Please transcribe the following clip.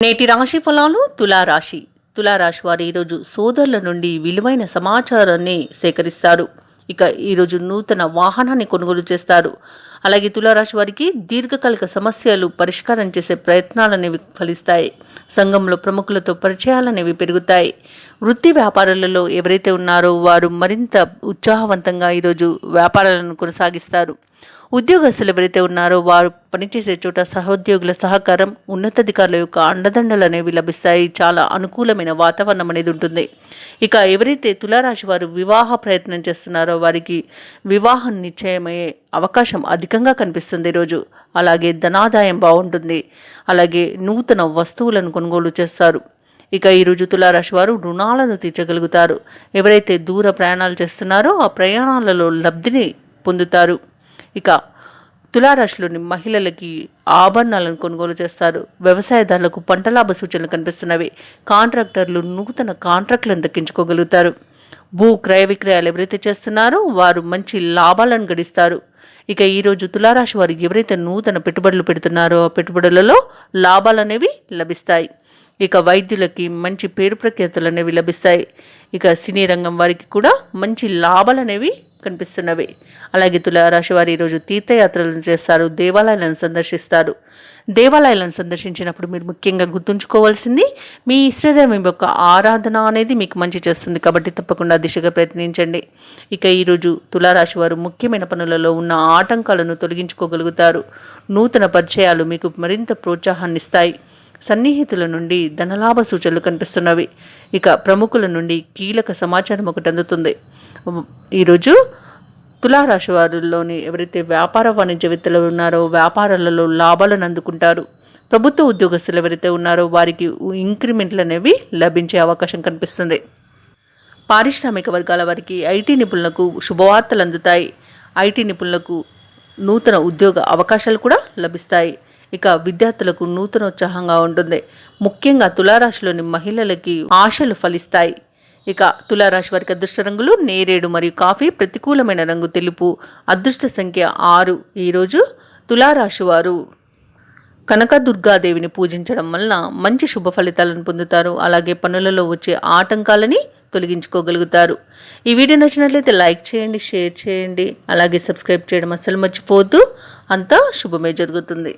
నేటి రాశి ఫలాలు తులారాశి వారు ఈరోజు సోదరుల నుండి విలువైన సమాచారాన్ని సేకరిస్తారు. ఇక ఈరోజు నూతన వాహనాన్ని కొనుగోలు చేస్తారు. అలాగే తులారాశి వారికి దీర్ఘకాలిక సమస్యలు పరిష్కారం చేసే ప్రయత్నాలనేవి ఫలిస్తాయి. సంఘంలో ప్రముఖులతో పరిచయాలనేవి పెరుగుతాయి. వృత్తి వ్యాపారాలలో ఎవరైతే ఉన్నారో వారు మరింత ఉత్సాహవంతంగా ఈరోజు వ్యాపారాలను కొనసాగిస్తారు. ఉద్యోగస్తులు ఎవరైతే ఉన్నారో వారు పనిచేసే చోట సహోద్యోగుల సహకారం, ఉన్నతాధికారుల యొక్క అండదండలు అనేవి లభిస్తాయి. చాలా అనుకూలమైన వాతావరణం అనేది ఉంటుంది. ఇక ఎవరైతే తులారాశి వారు వివాహ ప్రయత్నం చేస్తున్నారో వారికి వివాహం నిశ్చయమయ్యే అవకాశం అధికంగా కనిపిస్తుంది ఈరోజు. అలాగే ధనాదాయం బాగుంటుంది. అలాగే నూతన వస్తువులను కొనుగోలు చేస్తారు. ఇక ఈరోజు తులారాశి వారు రుణాలను తీర్చగలుగుతారు. ఎవరైతే దూర ప్రయాణాలు చేస్తున్నారో ఆ ప్రయాణాలలో లబ్ధిని పొందుతారు. ఇక తులారాశిలోని మహిళలకి ఆభరణాలను కొనుగోలు చేస్తారు. వ్యవసాయదారులకు పంట లాభ సూచనలు కనిపిస్తున్నవి. కాంట్రాక్టర్లు నూతన కాంట్రాక్టులను దక్కించుకోగలుగుతారు. భూ క్రయ విక్రయాలు ఎవరైతే చేస్తున్నారో వారు మంచి లాభాలను గడిస్తారు. ఇక ఈరోజు తులారాశి వారు ఎవరైతే నూతన పెట్టుబడులు పెడుతున్నారో ఆ పెట్టుబడులలో లాభాలు అనేవి లభిస్తాయి. ఇక వైద్యులకి మంచి పేరు ప్రఖ్యాతులు అనేవి లభిస్తాయి. ఇక సినీ రంగం వారికి కూడా మంచి లాభాలు అనేవి కనిపిస్తున్నవి. అలాగే తులారాశి వారు ఈరోజు తీర్థయాత్రలను చేస్తారు. దేవాలయాలను సందర్శిస్తారు. దేవాలయాలను సందర్శించినప్పుడు మీరు ముఖ్యంగా గుర్తుంచుకోవాల్సింది మీ ఇష్టదైవం యొక్క ఆరాధన అనేది మీకు మంచి చేస్తుంది. కాబట్టి తప్పకుండా దిశగా ప్రయత్నించండి. ఇక ఈరోజు తులారాశి వారు ముఖ్యమైన పనులలో ఉన్న ఆటంకాలను తొలగించుకోగలుగుతారు. నూతన పరిచయాలు మీకు మరింత ప్రోత్సాహాన్ని ఇస్తాయి. సన్నిహితుల నుండి ధనలాభ సూచనలు కనిపిస్తున్నవి. ఇక ప్రముఖుల నుండి కీలక సమాచారం ఒకటి అందుతుంది. ఈరోజు తులారాశి వారిలోని ఎవరైతే వ్యాపార వాణిజ్యవేత్తలు ఉన్నారో వ్యాపారాలలో లాభాలను అందుకుంటారు. ప్రభుత్వ ఉద్యోగస్తులు ఎవరైతే ఉన్నారో వారికి ఇంక్రిమెంట్లు అనేవి లభించే అవకాశం కనిపిస్తుంది. పారిశ్రామిక వర్గాల వారికి ఐటీ నిపుణులకు శుభవార్తలు అందుతాయి. ఐటీ నిపుణులకు నూతన ఉద్యోగ అవకాశాలు కూడా లభిస్తాయి. ఇక విద్యార్థులకు నూతనోత్సాహంగా ఉంటుంది. ముఖ్యంగా తులారాశిలోని మహిళలకి ఆశలు ఫలిస్తాయి. ఇక తులారాశి వారికి అదృష్ట రంగులు నేరేడు మరియు కాఫీ. ప్రతికూలమైన రంగు తెలుపు. అదృష్ట సంఖ్య 6. ఈరోజు తులారాశి వారు కనకదుర్గాదేవిని పూజించడం వలన మంచి శుభ ఫలితాలను పొందుతారు. అలాగే పనులలో వచ్చే ఆటంకాలని తొలగించుకోగలుగుతారు. ఈ వీడియో నచ్చినట్లయితే లైక్ చేయండి, షేర్ చేయండి, అలాగే సబ్స్క్రైబ్ చేయడం అస్సలు మర్చిపోవద్దు. అంతా శుభమే జరుగుతుంది.